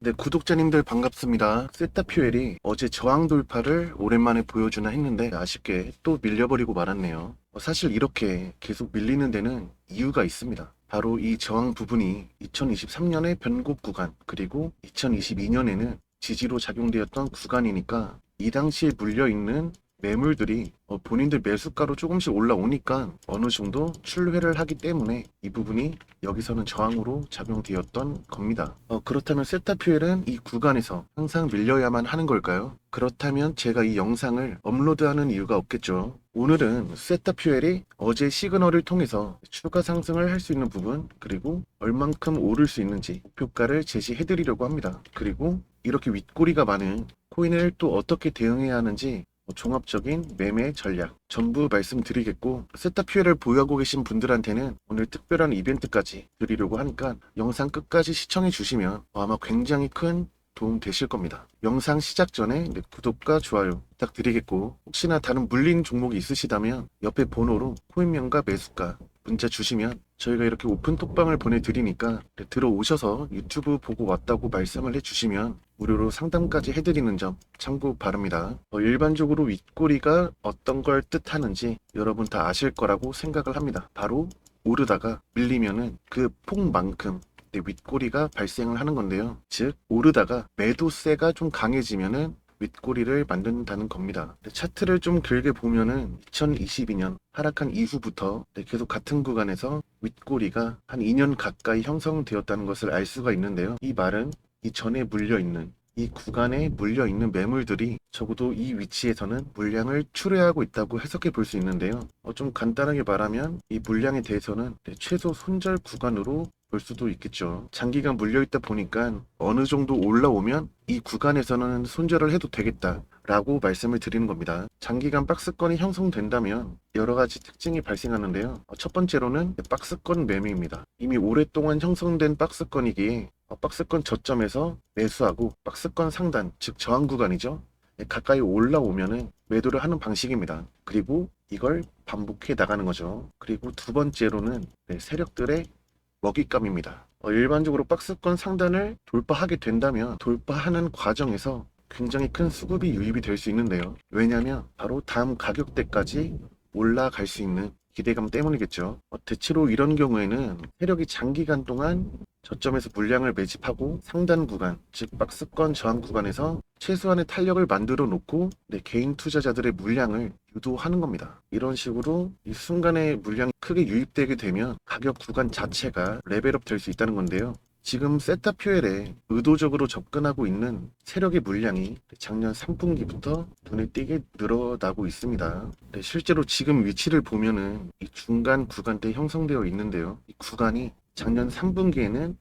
네, 구독자님들 반갑습니다. 세타퓨엘이 어제 저항 돌파를 오랜만에 보여주나 했는데 아쉽게 또 밀려버리고 말았네요. 사실 이렇게 계속 밀리는 데는 이유가 있습니다. 바로 이 저항 부분이 2023년의 변곡 구간, 그리고 2022년에는 지지로 작용되었던 구간이니까 이 당시에 물려있는 매물들이 본인들 매수가로 조금씩 올라오니까 어느 정도 출회를 하기 때문에 이 부분이 여기서는 저항으로 작용되었던 겁니다. 그렇다면 세타퓨엘은 이 구간에서 항상 밀려야만 하는 걸까요? 그렇다면 제가 이 영상을 업로드하는 이유가 없겠죠. 오늘은 세타퓨엘이 어제 시그널을 통해서 추가 상승을 할 수 있는 부분, 그리고 얼만큼 오를 수 있는지 목표가를 제시해 드리려고 합니다. 그리고 이렇게 윗꼬리가 많은 코인을 또 어떻게 대응해야 하는지 종합적인 매매 전략 전부 말씀드리겠고, 세타퓨엘을 보유하고 계신 분들한테는 오늘 특별한 이벤트까지 드리려고 하니까 영상 끝까지 시청해 주시면 아마 굉장히 큰 도움 되실 겁니다. 영상 시작 전에 구독과 좋아요 부탁드리겠고, 혹시나 다른 물린 종목이 있으시다면 옆에 번호로 코인명과 매수가 문자 주시면 저희가 이렇게 오픈 톡방을 보내드리니까 들어오셔서 유튜브 보고 왔다고 말씀을 해주시면 무료로 상담까지 해드리는 점 참고 바랍니다. 일반적으로 윗꼬리가 어떤 걸 뜻하는지 여러분 다 아실 거라고 생각을 합니다. 바로 오르다가 밀리면은 그 폭만큼 윗꼬리가 발생을 하는 건데요. 즉 오르다가 매도세가 좀 강해지면은 윗꼬리를 만든다는 겁니다. 차트를 좀 길게 보면은 2022년 하락한 이후부터 계속 같은 구간에서 윗꼬리가 한 2년 가까이 형성되었다는 것을 알 수가 있는데요. 이 말은 이 전에 물려있는 이 구간에 물려있는 매물들이 적어도 이 위치에서는 물량을 출회하고 있다고 해석해 볼 수 있는데요. 좀 간단하게 말하면 이 물량에 대해서는 최소 손절 구간으로 볼 수도 있겠죠. 장기간 물려있다 보니까 어느 정도 올라오면 이 구간에서는 손절을 해도 되겠다 라고 말씀을 드리는 겁니다. 장기간 박스권이 형성된다면 여러 가지 특징이 발생하는데요. 첫 번째로는 박스권 매매입니다. 이미 오랫동안 형성된 박스권이기에 박스권 저점에서 매수하고 박스권 상단, 즉 저항 구간이죠. 가까이 올라오면은 매도를 하는 방식입니다. 그리고 이걸 반복해 나가는 거죠. 그리고 두 번째로는 세력들의 먹잇감입니다. 일반적으로 박스권 상단을 돌파하게 된다면 돌파하는 과정에서 굉장히 큰 수급이 유입이 될 수 있는데요. 왜냐하면 바로 다음 가격대까지 올라갈 수 있는 기대감 때문이겠죠. 대체로 이런 경우에는 세력이 장기간 동안 저점에서 물량을 매집하고 상단 구간, 즉 박스권 저항 구간에서 최소한의 탄력을 만들어 놓고 개인 투자자들의 물량을 유도하는 겁니다. 이런 식으로 이 순간에 물량이 크게 유입되게 되면 가격 구간 자체가 레벨업 될 수 있다는 건데요. 지금 세타퓨엘에 의도적으로 접근하고 있는 세력의 물량이 작년 3분기부터 눈에 띄게 늘어나고 있습니다. 실제로 지금 위치를 보면은 이 중간 구간대 형성되어 있는데요. 이 구간이 작년 3분기에는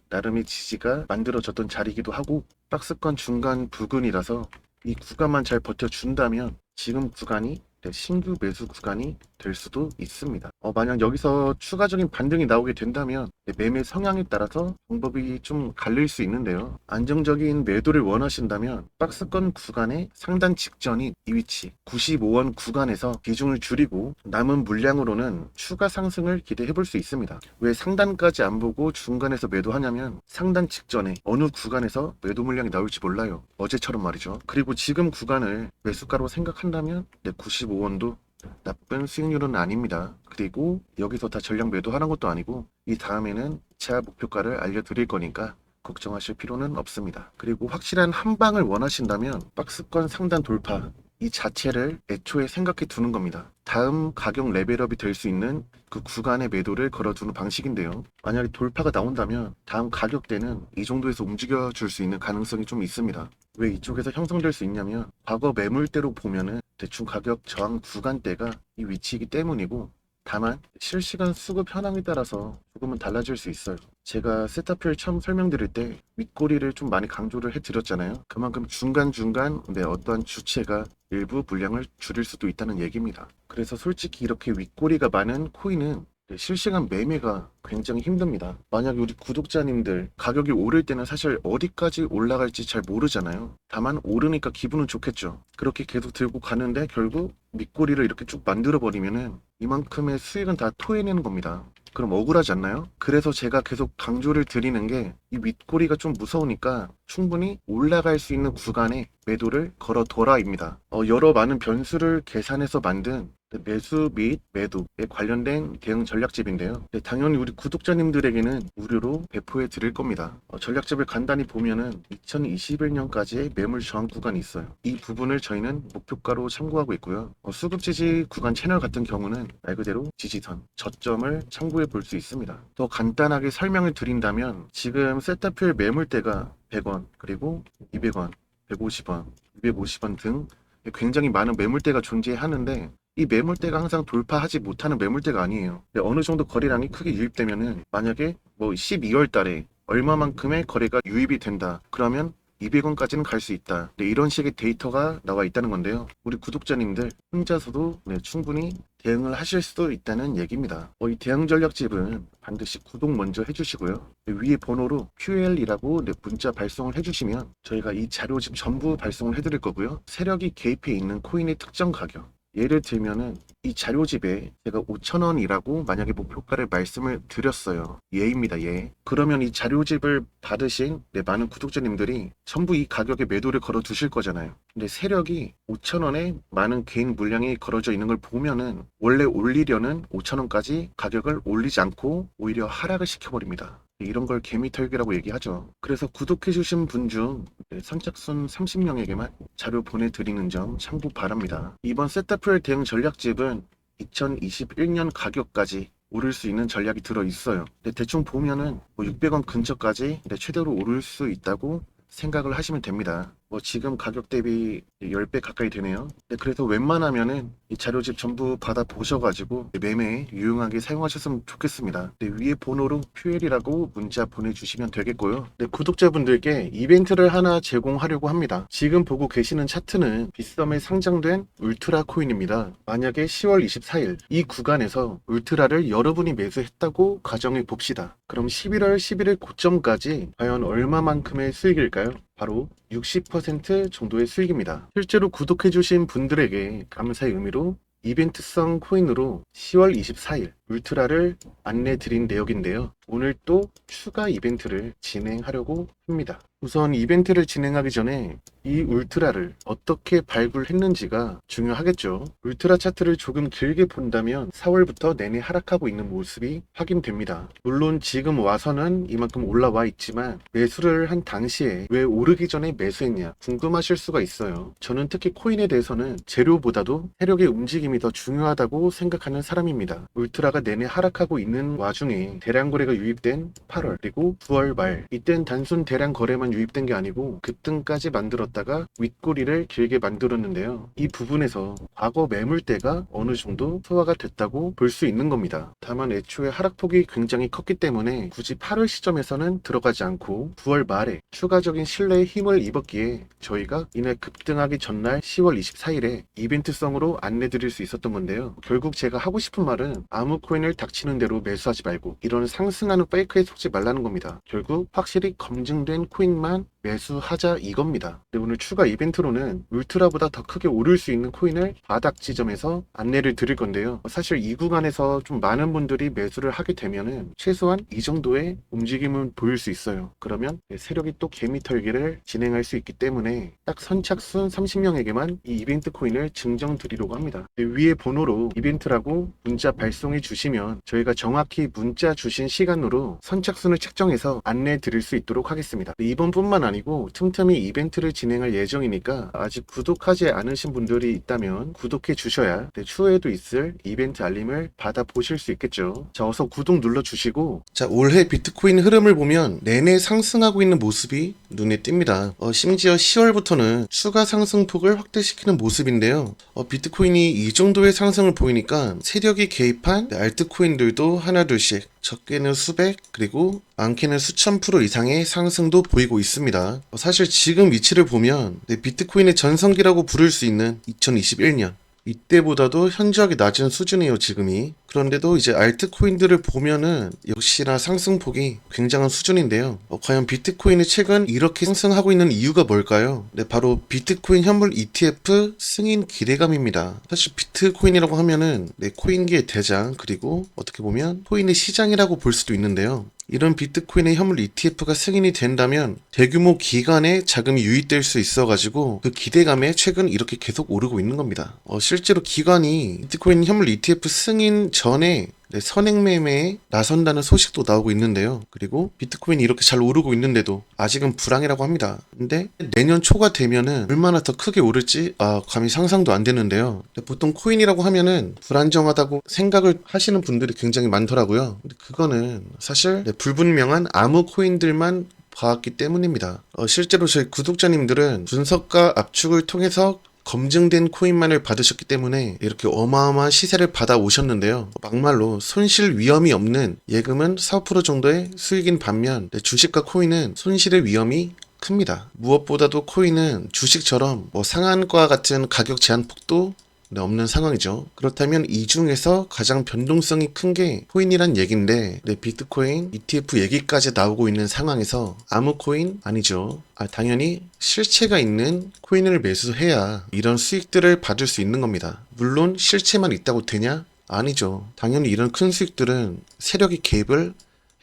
나름의 지지가 만들어졌던 자리이기도 하고, 박스권 중간 부근이라서 이 구간만 잘 버텨준다면 지금 구간이 신규 매수 구간이 될 수도 있습니다. 만약 여기서 추가적인 반등이 나오게 된다면 매매 성향에 따라서 방법이 좀 갈릴 수 있는데요. 안정적인 매도를 원하신다면 박스권 구간의 상단 직전인 이 위치 95원 구간에서 비중을 줄이고 남은 물량으로는 추가 상승을 기대해 볼 수 있습니다. 왜 상단까지 안 보고 중간에서 매도하냐면 상단 직전에 어느 구간에서 매도 물량이 나올지 몰라요. 어제처럼 말이죠. 그리고 지금 구간을 매수가로 생각한다면 95원도 나쁜 수익률은 아닙니다. 그리고 여기서 다 전량 매도하는 것도 아니고 이 다음에는 2차 목표가를 알려드릴 거니까 걱정하실 필요는 없습니다. 그리고 확실한 한방을 원하신다면 박스권 상단 돌파 이 자체를 애초에 생각해 두는 겁니다. 다음 가격 레벨업이 될 수 있는 그 구간의 매도를 걸어두는 방식인데요. 만약에 돌파가 나온다면 다음 가격대는 이 정도에서 움직여 줄 수 있는 가능성이 좀 있습니다. 왜 이쪽에서 형성될 수 있냐면 과거 매물대로 보면은 대충 가격 저항 구간대가 이 위치이기 때문이고, 다만 실시간 수급 현황에 따라서 조금은 달라질 수 있어요. 제가 세타퓨엘 처음 설명드릴 때 윗꼬리를 좀 많이 강조를 해드렸잖아요. 그만큼 중간중간 어떠한 주체가 일부 물량을 줄일 수도 있다는 얘기입니다. 그래서 솔직히 이렇게 윗꼬리가 많은 코인은 실시간 매매가 굉장히 힘듭니다. 만약 우리 구독자님들 가격이 오를 때는 사실 어디까지 올라갈지 잘 모르잖아요. 다만 오르니까 기분은 좋겠죠. 그렇게 계속 들고 가는데 결국 밑꼬리를 이렇게 쭉 만들어 버리면은 이만큼의 수익은 다 토해내는 겁니다. 그럼 억울하지 않나요? 그래서 제가 계속 강조를 드리는 게 이 윗꼬리가 좀 무서우니까 충분히 올라갈 수 있는 구간에 매도를 걸어둬라입니다. 여러 많은 변수를 계산해서 만든 매수 및 매도에 관련된 대응 전략집인데요. 당연히 우리 구독자님들에게는 무료로 배포해 드릴 겁니다. 전략집을 간단히 보면은 2021년까지의 매물 저항 구간이 있어요. 이 부분을 저희는 목표가로 참고하고 있고요. 수급 지지 구간 채널 같은 경우는 말 그대로 지지선, 저점을 참고해 볼 수 있습니다. 더 간단하게 설명을 드린다면 지금 세타표의 매물대가 100원, 그리고 200원, 150원, 250원 등 굉장히 많은 매물대가 존재하는데 이 매물대가 항상 돌파하지 못하는 매물대가 아니에요. 어느 정도 거래량이 크게 유입되면은 만약에 뭐 12월 달에 얼마만큼의 거래가 유입이 된다. 그러면 200원까지는 갈 수 있다. 이런 식의 데이터가 나와 있다는 건데요. 우리 구독자님들 혼자서도 충분히 대응을 하실 수도 있다는 얘기입니다. 이 대응 전략집은 반드시 구독 먼저 해주시고요. 위에 번호로 QL이라고 문자 발송을 해주시면 저희가 이 자료집 전부 발송을 해드릴 거고요. 세력이 개입해 있는 코인의 특정 가격, 예를 들면은 이 자료집에 제가 5,000원이라고 만약에 목표가를 말씀을 드렸어요. 예입니다, 예. 그러면 이 자료집을 받으신 많은 구독자님들이 전부 이 가격에 매도를 걸어 두실 거잖아요. 근데 세력이 5,000원에 많은 개인 물량이 걸어져 있는 걸 보면은 원래 올리려는 5,000원까지 가격을 올리지 않고 오히려 하락을 시켜버립니다. 이런 걸 개미털기라고 얘기하죠. 그래서 구독해주신 분 중 선착순 30명에게만 자료 보내드리는 점 참고 바랍니다. 이번 세타표의 대응 전략집은 2021년 가격까지 오를 수 있는 전략이 들어있어요. 대충 보면은 600원 근처까지 최대로 오를 수 있다고 생각을 하시면 됩니다. 지금 가격 대비 10배 가까이 되네요. 그래서 웬만하면은 이 자료집 전부 받아 보셔가지고 매매에 유용하게 사용하셨으면 좋겠습니다. 위에 번호로 QL이라고 문자 보내주시면 되겠고요. 구독자분들께 이벤트를 하나 제공하려고 합니다. 지금 보고 계시는 차트는 빗썸에 상장된 울트라 코인입니다. 만약에 10월 24일 이 구간에서 울트라를 여러분이 매수했다고 가정해 봅시다. 그럼 11월 11일 고점까지 과연 얼마만큼의 수익일까요? 바로 60% 정도의 수익입니다. 실제로 구독해주신 분들에게 감사의 의미로 이벤트성 코인으로 10월 24일 울트라를 안내 드린 내역인데요. 오늘 또 추가 이벤트를 진행하려고 합니다. 우선 이벤트를 진행하기 전에 이 울트라를 어떻게 발굴했는지가 중요하겠죠. 울트라 차트를 조금 길게 본다면 4월부터 내내 하락하고 있는 모습이 확인됩니다. 물론 지금 와서는 이만큼 올라와 있지만 매수를 한 당시에 왜 오르기 전에 매수했냐 궁금하실 수가 있어요. 저는 특히 코인에 대해서는 재료보다도 세력의 움직임이 더 중요하다고 생각하는 사람입니다. 울트라가 내내 하락하고 있는 와중에 대량 거래가 유입된 8월 그리고 9월 말, 이땐 단순 대량 거래만 유입된 게 아니고 급등까지 만들었다가 윗꼬리를 길게 만들었는데요. 이 부분에서 과거 매물대가 어느 정도 소화가 됐다고 볼 수 있는 겁니다. 다만 애초에 하락폭이 굉장히 컸기 때문에 굳이 8월 시점에서는 들어가지 않고 9월 말에 추가적인 신뢰에 힘을 입었기에 저희가 이날 급등하기 전날 10월 24일에 이벤트성으로 안내 드릴 수 있었던 건데요. 결국 제가 하고 싶은 말은 아무 코인을 닥치는 대로 매수하지 말고 이런 상승하는 페이크에 속지 말라는 겁니다. 결국 확실히 검증된 코인만 매수하자 이겁니다. 오늘 추가 이벤트로는 울트라보다 더 크게 오를 수 있는 코인을 바닥 지점에서 안내를 드릴 건데요. 사실 이 구간에서 좀 많은 분들이 매수를 하게 되면은 최소한 이 정도의 움직임은 보일 수 있어요. 그러면 세력이 또 개미털기를 진행할 수 있기 때문에 딱 선착순 30명에게만 이 이벤트 코인을 증정 드리려고 합니다. 위에 번호로 이벤트라고 문자 발송해 주시면 저희가 정확히 문자 주신 시간으로 선착순을 책정해서 안내 드릴 수 있도록 하겠습니다. 이번뿐만 아니고 틈틈이 이벤트를 진행할 예정이니까 아직 구독하지 않으신 분들이 있다면 구독해 주셔야 추후에도 있을 이벤트 알림을 받아 보실 수 있겠죠. 자, 어서 구독 눌러 주시고, 자, 올해 비트코인 흐름을 보면 내내 상승하고 있는 모습이 눈에 띕니다. 심지어 10월부터는 추가 상승폭을 확대시키는 모습인데요. 비트코인이 이 정도의 상승을 보이니까 세력이 개입한 알트코인들도 하나둘씩, 적게는 수백 그리고 많게는 수천 프로 이상의 상승도 보이고 있습니다. 사실 지금 위치를 보면 비트코인의 전성기라고 부를 수 있는 2021년 이때보다도 현저하게 낮은 수준이에요, 지금이. 그런데도 이제 알트코인들을 보면은 역시나 상승폭이 굉장한 수준인데요. 과연 비트코인이 최근 이렇게 상승하고 있는 이유가 뭘까요? 네, 바로 비트코인 현물 ETF 승인 기대감입니다. 사실 비트코인이라고 하면은 네, 코인계의 대장, 그리고 어떻게 보면 코인의 시장이라고 볼 수도 있는데요. 이런 비트코인의 현물 ETF가 승인이 된다면 대규모 기관에 자금이 유입될 수 있어가지고 그 기대감에 최근 이렇게 계속 오르고 있는 겁니다. 실제로 기관이 비트코인 현물 ETF 승인 전에 선행 매매에 나선다는 소식도 나오고 있는데요. 그리고 비트코인이 이렇게 잘 오르고 있는데도 아직은 불황이라고 합니다. 근데 내년 초가 되면은 얼마나 더 크게 오를지 감히 상상도 안 되는데요. 보통 코인이라고 하면은 불안정하다고 생각을 하시는 분들이 굉장히 많더라고요. 근데 그거는 사실 불분명한 암호 코인들만 봐왔기 때문입니다. 실제로 저희 구독자님들은 분석과 압축을 통해서 검증된 코인만을 받으셨기 때문에 이렇게 어마어마한 시세를 받아 오셨는데요. 막말로 손실 위험이 없는 예금은 4% 정도의 수익인 반면 주식과 코인은 손실의 위험이 큽니다. 무엇보다도 코인은 주식처럼 상한가 같은 가격 제한폭도 없는 상황이죠. 그렇다면 이 중에서 가장 변동성이 큰 게 코인이란 얘기인데 비트코인 ETF 얘기까지 나오고 있는 상황에서 아무 코인 아니죠. 당연히 실체가 있는 코인을 매수해야 이런 수익들을 받을 수 있는 겁니다. 물론 실체만 있다고 되냐? 아니죠. 당연히 이런 큰 수익들은 세력이 개입을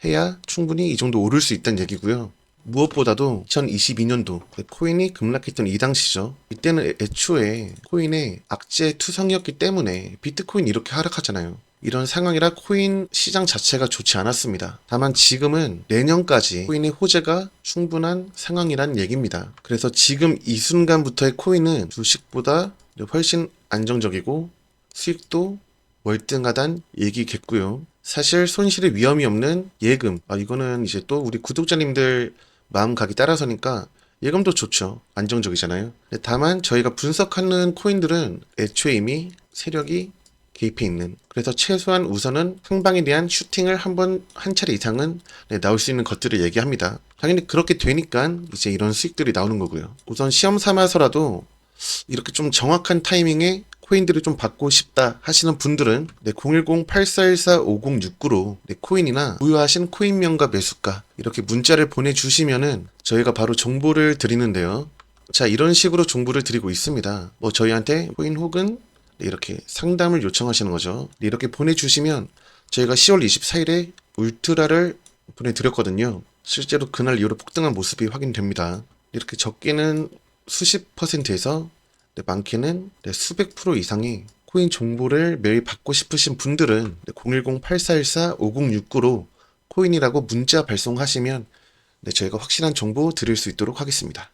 해야 충분히 이 정도 오를 수 있다는 얘기고요. 무엇보다도 2022년도 코인이 급락했던 이 당시죠. 이때는 애초에 코인의 악재 투성이었기 때문에 비트코인이 이렇게 하락하잖아요. 이런 상황이라 코인 시장 자체가 좋지 않았습니다. 다만 지금은 내년까지 코인의 호재가 충분한 상황이란 얘기입니다. 그래서 지금 이 순간부터의 코인은 주식보다 훨씬 안정적이고 수익도 월등하단 얘기겠고요. 사실 손실의 위험이 없는 예금, 이거는 이제 또 우리 구독자님들 마음가기 따라서니까 예금도 좋죠. 안정적이잖아요. 다만 저희가 분석하는 코인들은 애초에 이미 세력이 개입해 있는, 그래서 최소한 우선은 상방에 대한 슈팅을 한 차례 이상은 나올 수 있는 것들을 얘기합니다. 당연히 그렇게 되니까 이제 이런 수익들이 나오는 거고요. 우선 시험 삼아서라도 이렇게 좀 정확한 타이밍에 코인들을 좀 받고 싶다 하시는 분들은 010-8414-5069로 코인이나 보유하신 코인명과 매수가 이렇게 문자를 보내주시면은 저희가 바로 정보를 드리는데요. 자, 이런 식으로 정보를 드리고 있습니다. 저희한테 코인 혹은 이렇게 상담을 요청하시는 거죠. 이렇게 보내주시면 저희가 10월 24일에 울트라를 보내드렸거든요. 실제로 그날 이후로 폭등한 모습이 확인됩니다. 이렇게 적게는 수십 %에서 많게는 수백 % 이상의 코인 정보를 매일 받고 싶으신 분들은 010-8414-5069로 코인이라고 문자 발송하시면 저희가 확실한 정보 드릴 수 있도록 하겠습니다.